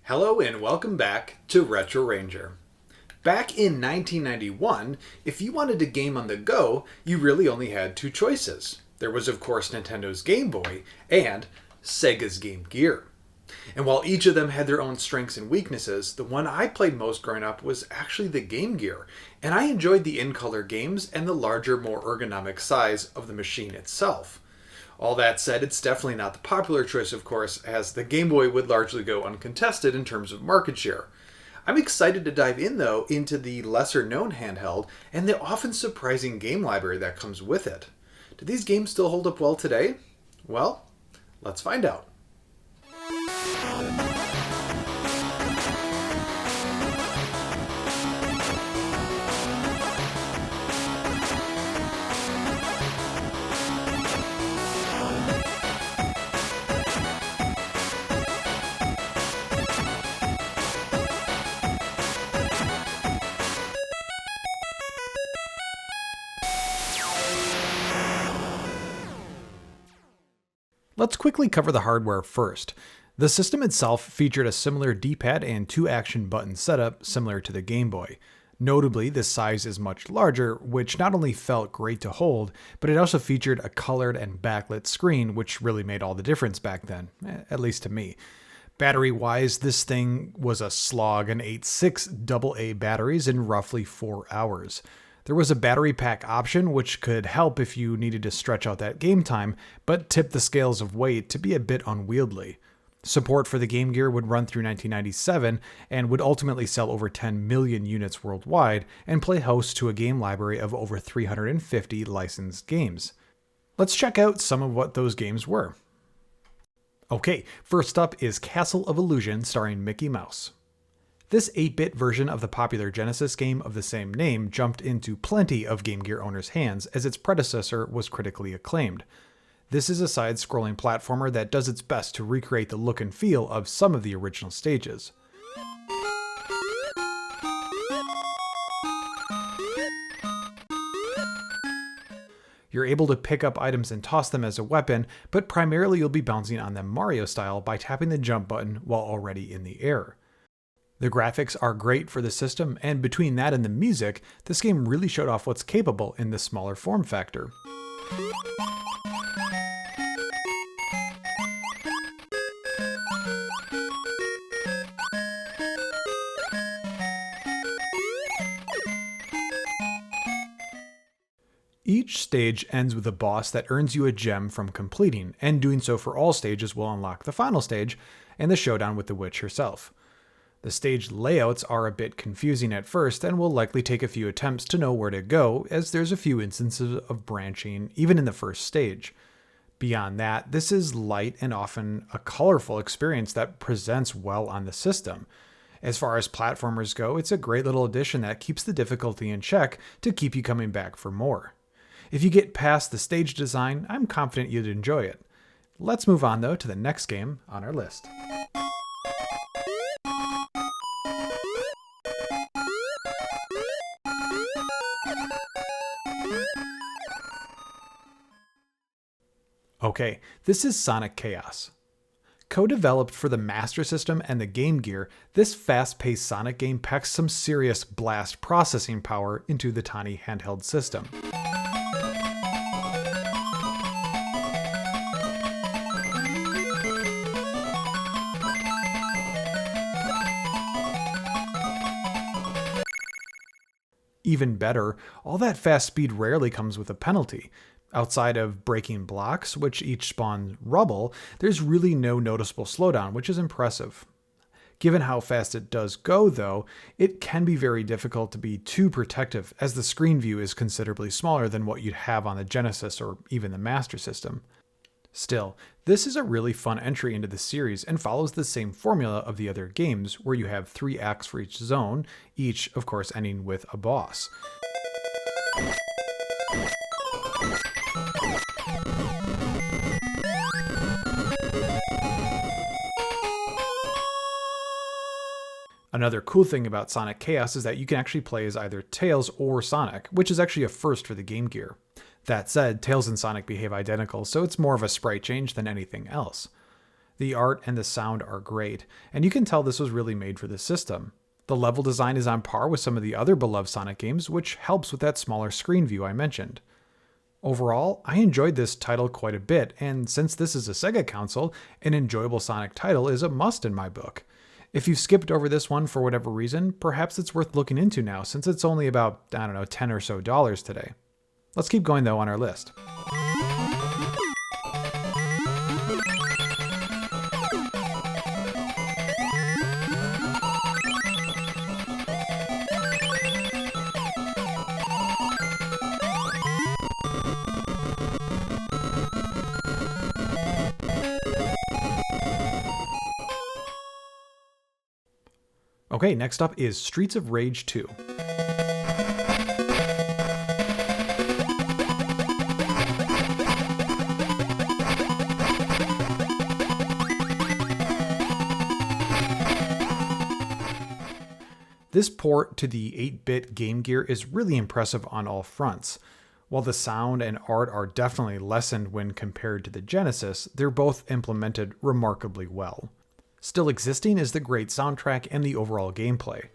Hello and welcome back to Retro Ranger. Back in 1991, if you wanted to game on the go, you really only had two choices. There was of course Nintendo's Game Boy and Sega's Game Gear. And while each of them had their own strengths and weaknesses, the one I played most growing up was actually the Game Gear, and I enjoyed the in-color games and the larger, more ergonomic size of the machine itself. All that said, it's definitely not the popular choice, of course, as the Game Boy would largely go uncontested in terms of market share. I'm excited to dive in, though, into the lesser-known handheld and the often surprising game library that comes with it. Do these games still hold up well today? Well, let's find out. Let's quickly cover the hardware first. The system itself featured a similar D-pad and two action button setup similar to the Game Boy. Notably, this size is much larger, which not only felt great to hold, but it also featured a colored and backlit screen, which really made all the difference back then, at least to me. Battery-wise, this thing was a slog and ate 6 AA batteries in roughly 4 hours. There was a battery pack option, which could help if you needed to stretch out that game time, but tipped the scales of weight to be a bit unwieldy. Support for the Game Gear would run through 1997 and would ultimately sell over 10 million units worldwide and play host to a game library of over 350 licensed games. Let's check out some of what those games were. Okay, first up is Castle of Illusion starring Mickey Mouse. This 8-bit version of the popular Genesis game of the same name jumped into plenty of Game Gear owners' hands as its predecessor was critically acclaimed. This is a side-scrolling platformer that does its best to recreate the look and feel of some of the original stages. You're able to pick up items and toss them as a weapon, but primarily you'll be bouncing on them Mario style by tapping the jump button while already in the air. The graphics are great for the system, and between that and the music, this game really showed off what's capable in the smaller form factor. Each stage ends with a boss that earns you a gem from completing, and doing so for all stages will unlock the final stage and the showdown with the witch herself. The stage layouts are a bit confusing at first and will likely take a few attempts to know where to go, as there's a few instances of branching even in the first stage. Beyond that, this is light and often a colorful experience that presents well on the system. As far as platformers go, it's a great little addition that keeps the difficulty in check to keep you coming back for more. If you get past the stage design, I'm confident you'd enjoy it. Let's move on though to the next game on our list. Okay, this is Sonic Chaos. Co-developed for the Master System and the Game Gear, this fast-paced Sonic game packs some serious blast processing power into the tiny handheld system. Even better, all that fast speed rarely comes with a penalty. Outside of breaking blocks, which each spawn rubble, there's really no noticeable slowdown, which is impressive. Given how fast it does go, though, it can be very difficult to be too protective, as the screen view is considerably smaller than what you'd have on the Genesis or even the Master System. Still, this is a really fun entry into the series and follows the same formula of the other games, where you have 3 acts for each zone, each, of course, ending with a boss. Another cool thing about Sonic Chaos is that you can actually play as either Tails or Sonic, which is actually a first for the Game Gear. That said, Tails and Sonic behave identical, so it's more of a sprite change than anything else. The art and the sound are great, and you can tell this was really made for the system. The level design is on par with some of the other beloved Sonic games, which helps with that smaller screen view I mentioned. Overall, I enjoyed this title quite a bit, and since this is a Sega console, an enjoyable Sonic title is a must in my book. If you've skipped over this one for whatever reason, perhaps it's worth looking into now since it's only about, $10 or so today. Let's keep going though on our list. Okay, next up is Streets of Rage 2. This port to the 8-bit Game Gear is really impressive on all fronts. While the sound and art are definitely lessened when compared to the Genesis, they're both implemented remarkably well. Still existing is the great soundtrack and the overall gameplay.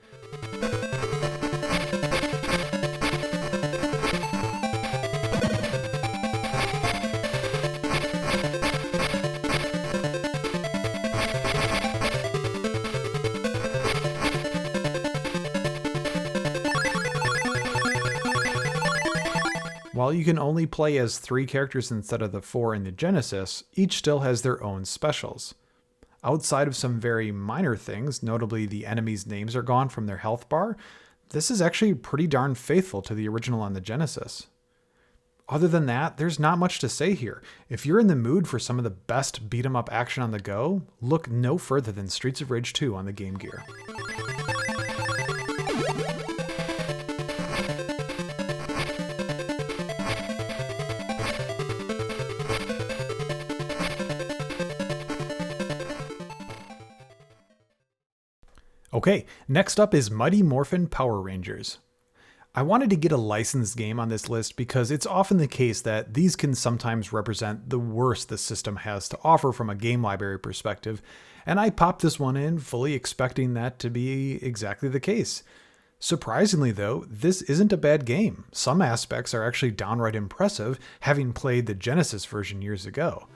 While you can only play as 3 characters instead of the 4 in the Genesis, each still has their own specials. Outside of some very minor things, notably the enemies' names are gone from their health bar, this is actually pretty darn faithful to the original on the Genesis. Other than that, there's not much to say here. If you're in the mood for some of the best beat-em-up action on the go, look no further than Streets of Rage 2 on the Game Gear. Okay, next up is Mighty Morphin Power Rangers. I wanted to get a licensed game on this list because it's often the case that these can sometimes represent the worst the system has to offer from a game library perspective, and I popped this one in fully expecting that to be exactly the case. Surprisingly though, this isn't a bad game. Some aspects are actually downright impressive, having played the Genesis version years ago.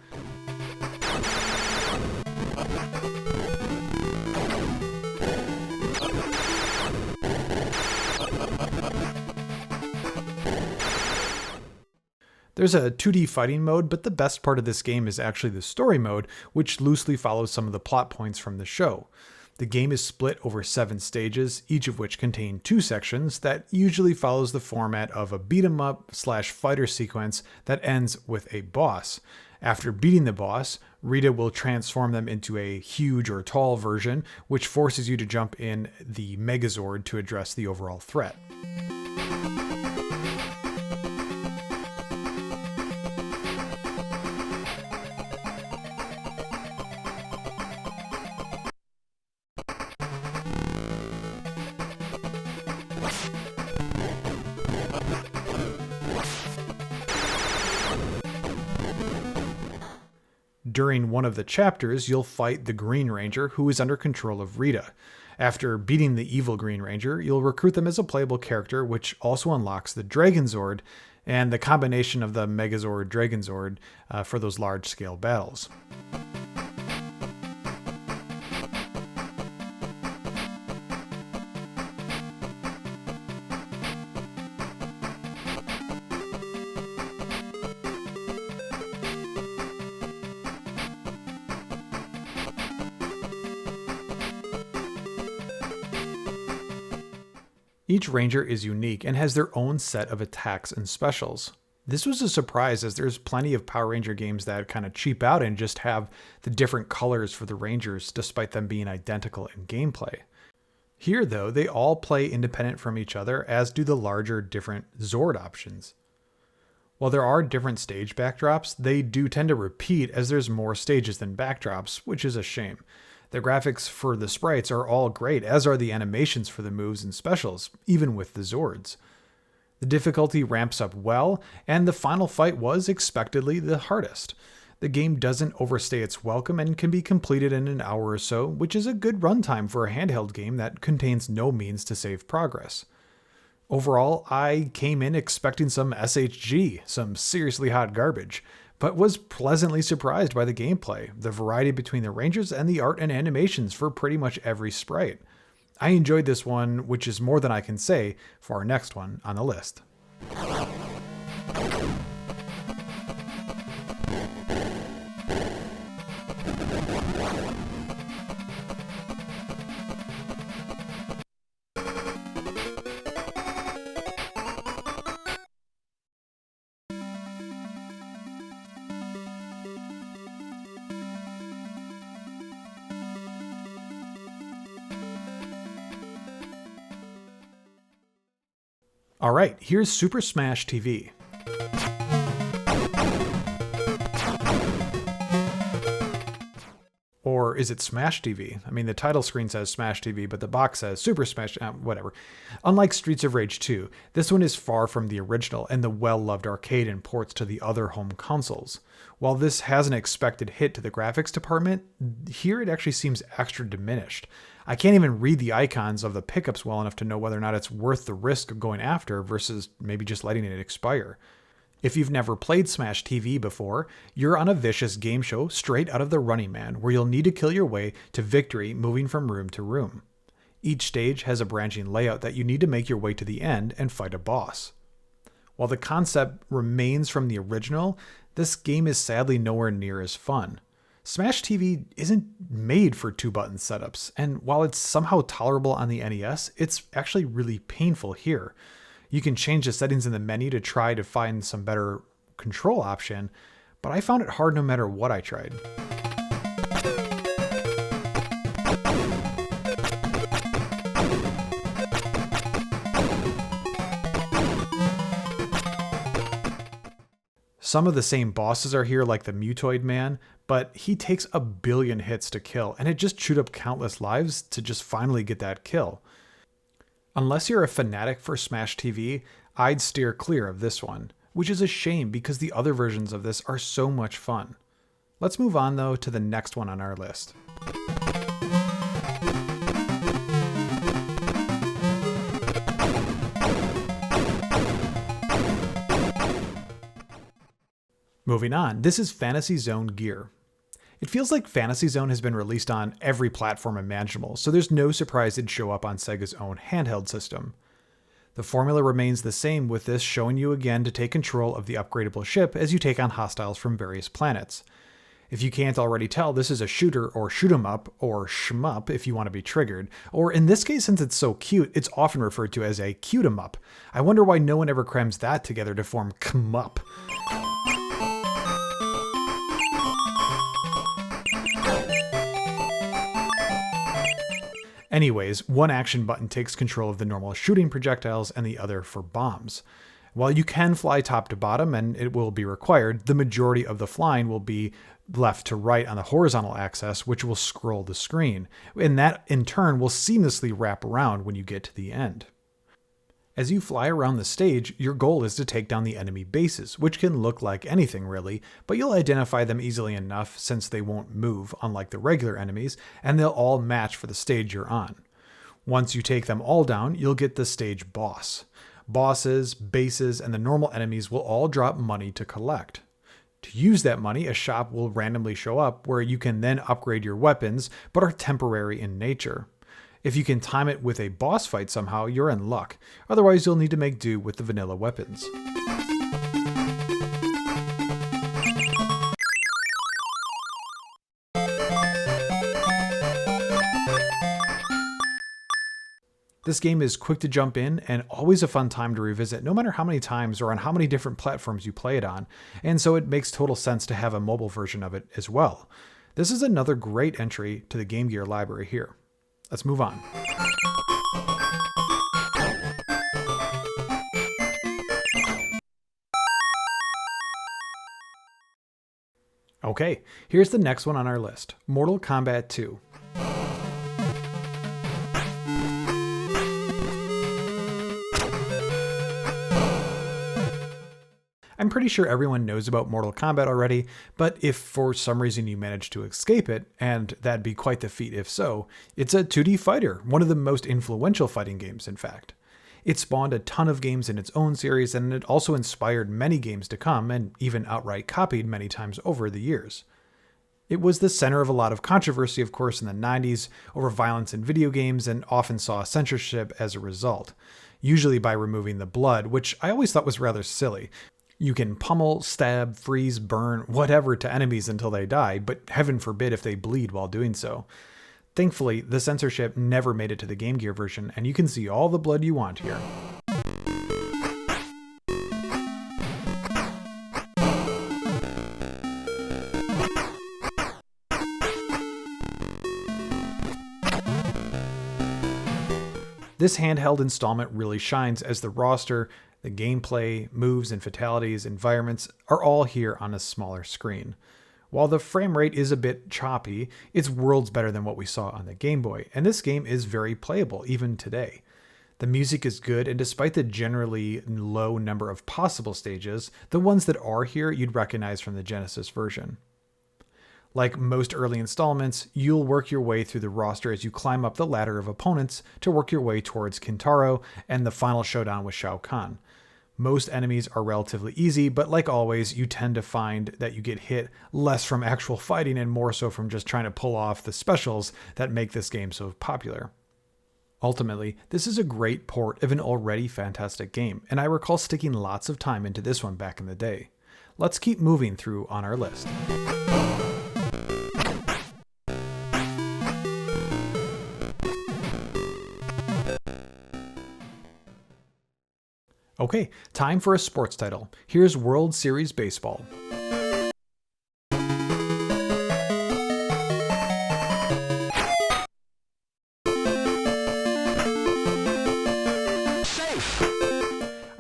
There's a 2D fighting mode, but the best part of this game is actually the story mode, which loosely follows some of the plot points from the show. The game is split over 7 stages, each of which contain 2 sections that usually follows the format of a beat-em-up/fighter sequence that ends with a boss. After beating the boss, Rita will transform them into a huge or tall version, which forces you to jump in the Megazord to address the overall threat. During one of the chapters, you'll fight the Green Ranger, who is under control of Rita. After beating the evil Green Ranger, you'll recruit them as a playable character, which also unlocks the Dragonzord and the combination of the Megazord Dragonzord for those large-scale battles. Each ranger is unique and has their own set of attacks and specials. This was a surprise as there's plenty of Power Ranger games that kind of cheap out and just have the different colors for the rangers despite them being identical in gameplay. Here though, they all play independent from each other, as do the larger different Zord options. While there are different stage backdrops, they do tend to repeat as there's more stages than backdrops, which is a shame. The graphics for the sprites are all great, as are the animations for the moves and specials, even with the Zords. The difficulty ramps up well, and the final fight was expectedly the hardest. The game doesn't overstay its welcome and can be completed in an hour or so, which is a good runtime for a handheld game that contains no means to save progress. Overall, I came in expecting some SHG, some seriously hot garbage, but was pleasantly surprised by the gameplay, the variety between the ranges, and the art and animations for pretty much every sprite. I enjoyed this one, which is more than I can say for our next one on the list. Alright, here's Super Smash TV. Or is it Smash TV? I mean, the title screen says Smash TV, but the box says Super Smash, whatever. Unlike Streets of Rage 2, this one is far from the original and the well-loved arcade and ports to the other home consoles. While this has an expected hit to the graphics department, here it actually seems extra diminished. I can't even read the icons of the pickups well enough to know whether or not it's worth the risk of going after versus maybe just letting it expire. If you've never played Smash TV before, you're on a vicious game show straight out of the Running Man where you'll need to kill your way to victory moving from room to room. Each stage has a branching layout that you need to make your way to the end and fight a boss. While the concept remains from the original, this game is sadly nowhere near as fun. Smash TV isn't made for 2-button setups, and while it's somehow tolerable on the NES, it's actually really painful here. You can change the settings in the menu to try to find some better control option, but I found it hard no matter what I tried. Some of the same bosses are here, like the Mutoid Man, but he takes a billion hits to kill, and it just chewed up countless lives to just finally get that kill. Unless you're a fanatic for Smash TV, I'd steer clear of this one, which is a shame because the other versions of this are so much fun. Let's move on though to the next one on our list. Moving on, this is Fantasy Zone Gear. It feels like Fantasy Zone has been released on every platform imaginable, so there's no surprise it'd show up on Sega's own handheld system. The formula remains the same, with this showing you again to take control of the upgradable ship as you take on hostiles from various planets. If you can't already tell, this is a shooter or shoot 'em up, or shmup if you want to be triggered, or in this case, since it's so cute, it's often referred to as a cute 'em up. I wonder why no one ever crams that together to form kmup. Anyways, one action button takes control of the normal shooting projectiles and the other for bombs. While you can fly top to bottom, and it will be required, the majority of the flying will be left to right on the horizontal axis, which will scroll the screen, and that in turn will seamlessly wrap around when you get to the end. As you fly around the stage, your goal is to take down the enemy bases, which can look like anything really, but you'll identify them easily enough since they won't move, unlike the regular enemies, and they'll all match for the stage you're on. Once you take them all down, you'll get the stage boss. Bosses, bases, and the normal enemies will all drop money to collect. To use that money, a shop will randomly show up where you can then upgrade your weapons, but are temporary in nature. If you can time it with a boss fight somehow, you're in luck. Otherwise, you'll need to make do with the vanilla weapons. This game is quick to jump in and always a fun time to revisit no matter how many times or on how many different platforms you play it on, and so it makes total sense to have a mobile version of it as well. This is another great entry to the Game Gear library here. Let's move on. Okay, here's the next one on our list, Mortal Kombat II. I'm I'm pretty sure everyone knows about Mortal Kombat already, but if for some reason you manage to escape it, and that'd be quite the feat if so, it's a 2D fighter, one of the most influential fighting games in fact. It spawned a ton of games in its own series, and it also inspired many games to come, and even outright copied many times over the years. It was the center of a lot of controversy, of course, in the 90s over violence in video games, and often saw censorship as a result, usually by removing the blood, which I always thought was rather silly. You can pummel, stab, freeze, burn, whatever to enemies until they die, but heaven forbid if they bleed while doing so. Thankfully, the censorship never made it to the Game Gear version, and you can see all the blood you want here. This handheld installment really shines as the roster, the gameplay, moves and fatalities, environments are all here on a smaller screen. While the frame rate is a bit choppy, it's worlds better than what we saw on the Game Boy, and this game is very playable even today. The music is good, and despite the generally low number of possible stages, the ones that are here you'd recognize from the Genesis version. Like most early installments, you'll work your way through the roster as you climb up the ladder of opponents to work your way towards Kintaro and the final showdown with Shao Kahn. Most enemies are relatively easy, but like always, you tend to find that you get hit less from actual fighting and more so from just trying to pull off the specials that make this game so popular. Ultimately, this is a great port of an already fantastic game, and I recall sticking lots of time into this one back in the day. Let's keep moving through on our list. Okay, time for a sports title. Here's World Series Baseball.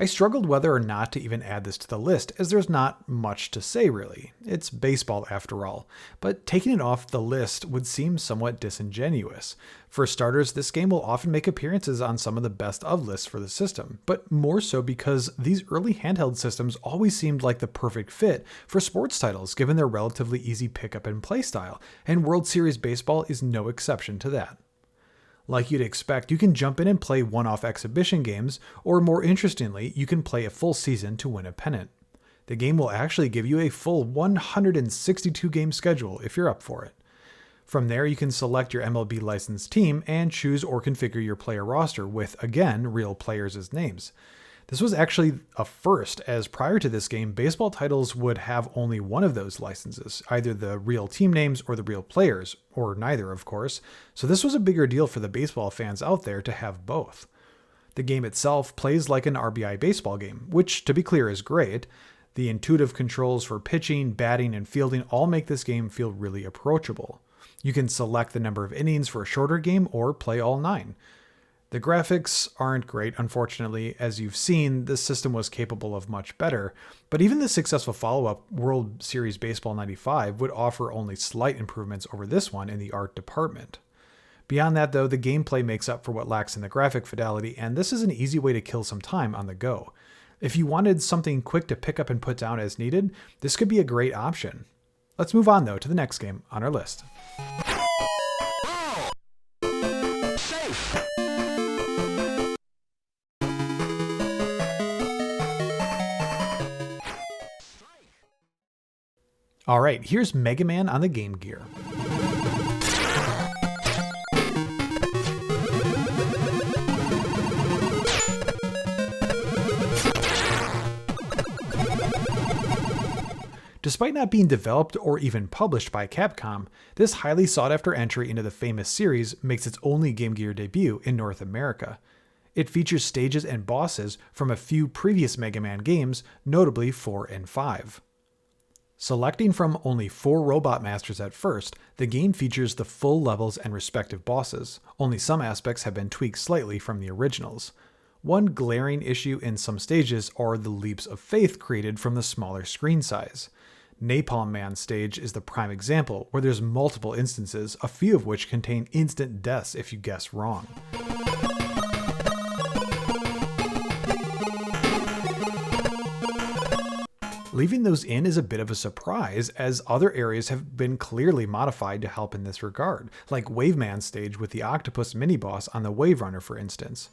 I struggled whether or not to even add this to the list, as there's not much to say really. It's baseball after all, but taking it off the list would seem somewhat disingenuous. For starters, this game will often make appearances on some of the best of lists for the system, but more so because these early handheld systems always seemed like the perfect fit for sports titles given their relatively easy pickup and play style, and World Series Baseball is no exception to that. Like you'd expect, you can jump in and play one-off exhibition games, or more interestingly, you can play a full season to win a pennant. The game will actually give you a full 162 game schedule if you're up for it. From there, you can select your MLB licensed team and choose or configure your player roster with, again, real players as names. This was actually a first, as prior to this game, baseball titles would have only one of those licenses, either the real team names or the real players, or neither, of course, so this was a bigger deal for the baseball fans out there to have both. The game itself plays like an RBI baseball game, which, to be clear, is great. The intuitive controls for pitching, batting, and fielding all make this game feel really approachable. You can select the number of innings for a shorter game or play all 9. The graphics aren't great, unfortunately. As you've seen, this system was capable of much better, but even the successful follow-up, World Series Baseball 95, would offer only slight improvements over this one in the art department. Beyond that, though, the gameplay makes up for what lacks in the graphic fidelity, and this is an easy way to kill some time on the go. If you wanted something quick to pick up and put down as needed, this could be a great option. Let's move on, though, to the next game on our list. Alright, here's Mega Man on the Game Gear. Despite not being developed or even published by Capcom, this highly sought-after entry into the famous series makes its only Game Gear debut in North America. It features stages and bosses from a few previous Mega Man games, notably 4 and 5. Selecting from only 4 Robot Masters at first, the game features the full levels and respective bosses, only some aspects have been tweaked slightly from the originals. One glaring issue in some stages are the leaps of faith created from the smaller screen size. Napalm Man stage is the prime example, where there's multiple instances, a few of which contain instant deaths if you guess wrong. Leaving those in is a bit of a surprise, as other areas have been clearly modified to help in this regard, like Waveman's stage with the octopus mini-boss on the Wave Runner, for instance.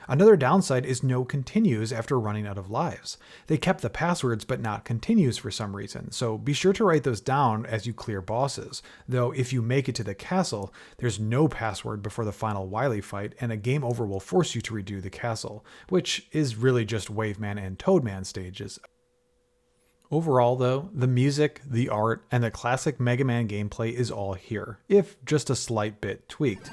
Another downside is no continues after running out of lives. They kept the passwords but not continues for some reason, so be sure to write those down as you clear bosses. Though if you make it to the castle, there's no password before the final Wily fight, and a game over will force you to redo the castle, which is really just Waveman and Toadman stages. Overall though, the music, the art, and the classic Mega Man gameplay is all here, if just a slight bit tweaked.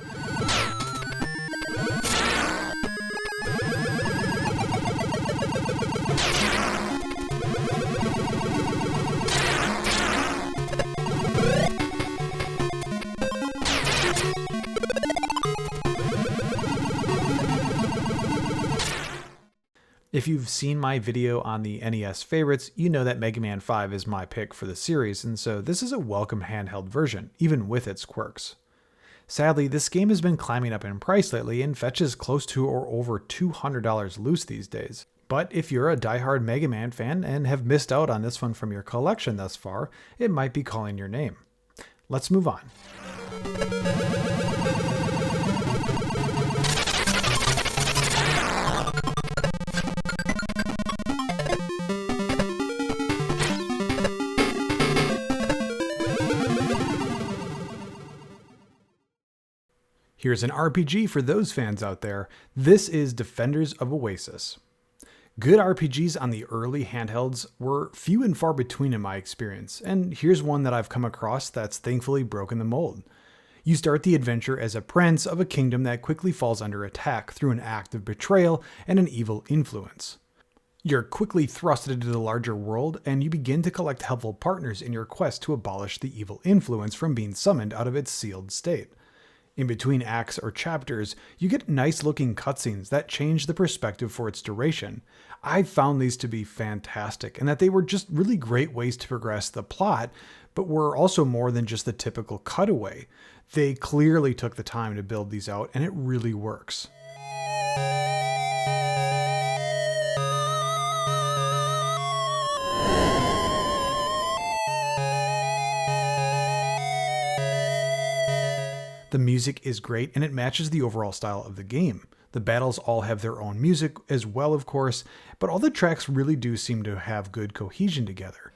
If you've seen my video on the NES favorites, you know that Mega Man 5 is my pick for the series, and so this is a welcome handheld version, even with its quirks. Sadly, this game has been climbing up in price lately and fetches close to or over $200 loose these days. But if you're a diehard Mega Man fan and have missed out on this one from your collection thus far, it might be calling your name. Let's move on. Here's an RPG for those fans out there. This is Defenders of Oasis. Good RPGs on the early handhelds were few and far between in my experience, and here's one that I've come across that's thankfully broken the mold. You start the adventure as a prince of a kingdom that quickly falls under attack through an act of betrayal and an evil influence. You're quickly thrusted into the larger world, and you begin to collect helpful partners in your quest to abolish the evil influence from being summoned out of its sealed state. In between acts or chapters, you get nice looking cutscenes that change the perspective for its duration. I found these to be fantastic, and that they were just really great ways to progress the plot, but were also more than just the typical cutaway. They clearly took the time to build these out, and it really works. The music is great, and it matches the overall style of the game. The battles all have their own music as well, of course, but all the tracks really do seem to have good cohesion together.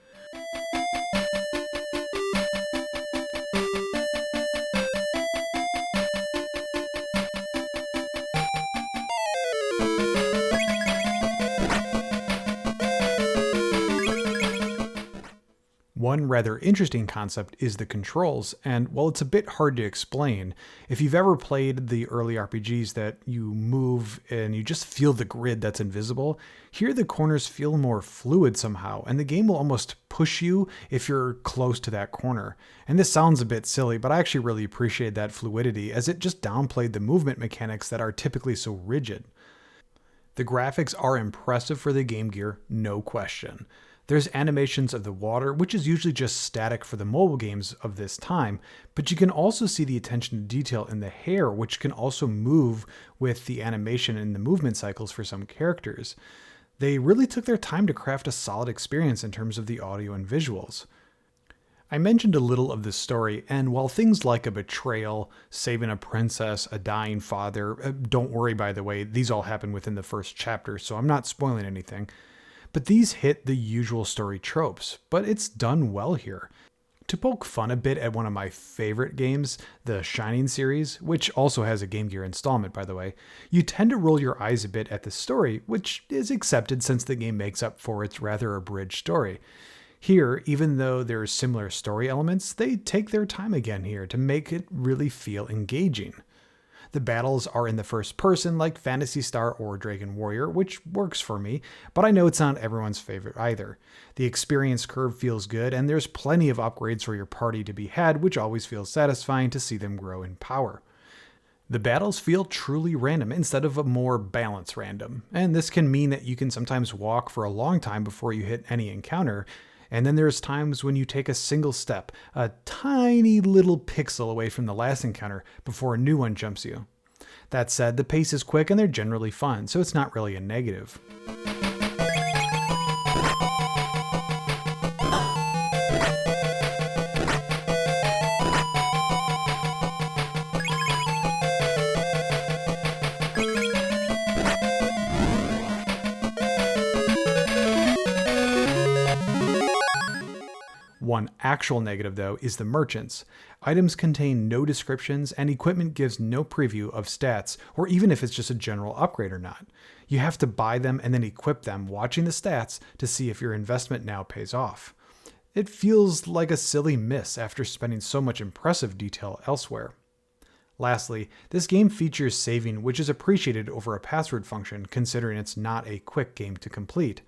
One rather interesting concept is the controls, and while it's a bit hard to explain, if you've ever played the early RPGs that you move and you just feel the grid that's invisible, here the corners feel more fluid somehow, and the game will almost push you if you're close to that corner. And this sounds a bit silly, but I actually really appreciate that fluidity, as it just downplayed the movement mechanics that are typically so rigid. The graphics are impressive for the Game Gear, no question. There's animations of the water, which is usually just static for the mobile games of this time, but you can also see the attention to detail in the hair, which can also move with the animation and the movement cycles for some characters. They really took their time to craft a solid experience in terms of the audio and visuals. I mentioned a little of this story, and while things like a betrayal, saving a princess, a dying father, don't worry by the way, these all happen within the first chapter, so I'm not spoiling anything. But these hit the usual story tropes, but it's done well here. To poke fun a bit at one of my favorite games, the Shining series, which also has a Game Gear installment by the way, you tend to roll your eyes a bit at the story, which is accepted since the game makes up for its rather abridged story. Here, even though there's similar story elements, they take their time again here to make it really feel engaging. The battles are in the first person like Phantasy Star or Dragon Warrior, which works for me, but I know it's not everyone's favorite either. The experience curve feels good, and there's plenty of upgrades for your party to be had, which always feels satisfying to see them grow in power. The battles feel truly random instead of a more balanced random, and this can mean that you can sometimes walk for a long time before you hit any encounter, and then there's times when you take a single step, a tiny little pixel away from the last encounter before a new one jumps you. That said, the pace is quick and they're generally fun, so it's not really a negative. One actual negative, though, is the merchants. Items contain no descriptions, and equipment gives no preview of stats, or even if it's just a general upgrade or not. You have to buy them and then equip them, watching the stats to see if your investment now pays off. It feels like a silly miss after spending so much impressive detail elsewhere. Lastly, this game features saving, which is appreciated over a password function considering it's not a quick game to complete.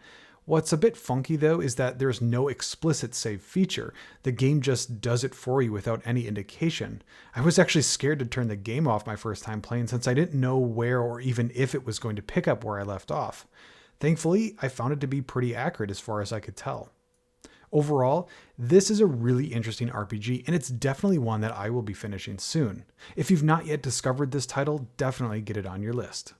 What's a bit funky though is that there's no explicit save feature. The game just does it for you without any indication. I was actually scared to turn the game off my first time playing since I didn't know where or even if it was going to pick up where I left off. Thankfully, I found it to be pretty accurate as far as I could tell. Overall, this is a really interesting RPG, and it's definitely one that I will be finishing soon. If you've not yet discovered this title, definitely get it on your list.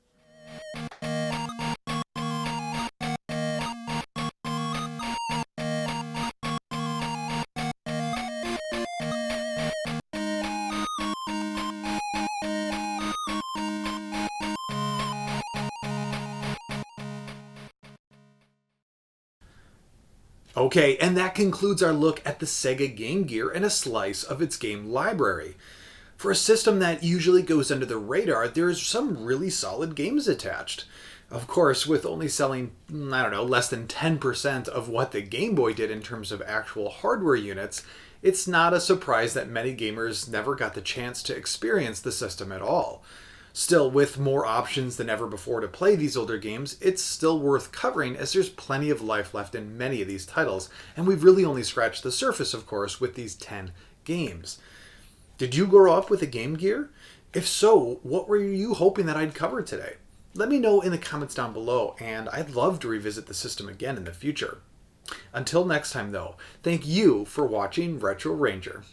Okay, and that concludes our look at the Sega Game Gear and a slice of its game library. For a system that usually goes under the radar, there's some really solid games attached. Of course, with only selling, less than 10% of what the Game Boy did in terms of actual hardware units, it's not a surprise that many gamers never got the chance to experience the system at all. Still, with more options than ever before to play these older games, it's still worth covering as there's plenty of life left in many of these titles, and we've really only scratched the surface, of course, with these 10 games. Did you grow up with a Game Gear? If so, what were you hoping that I'd cover today? Let me know in the comments down below, and I'd love to revisit the system again in the future. Until next time, though, thank you for watching Retro Ranger.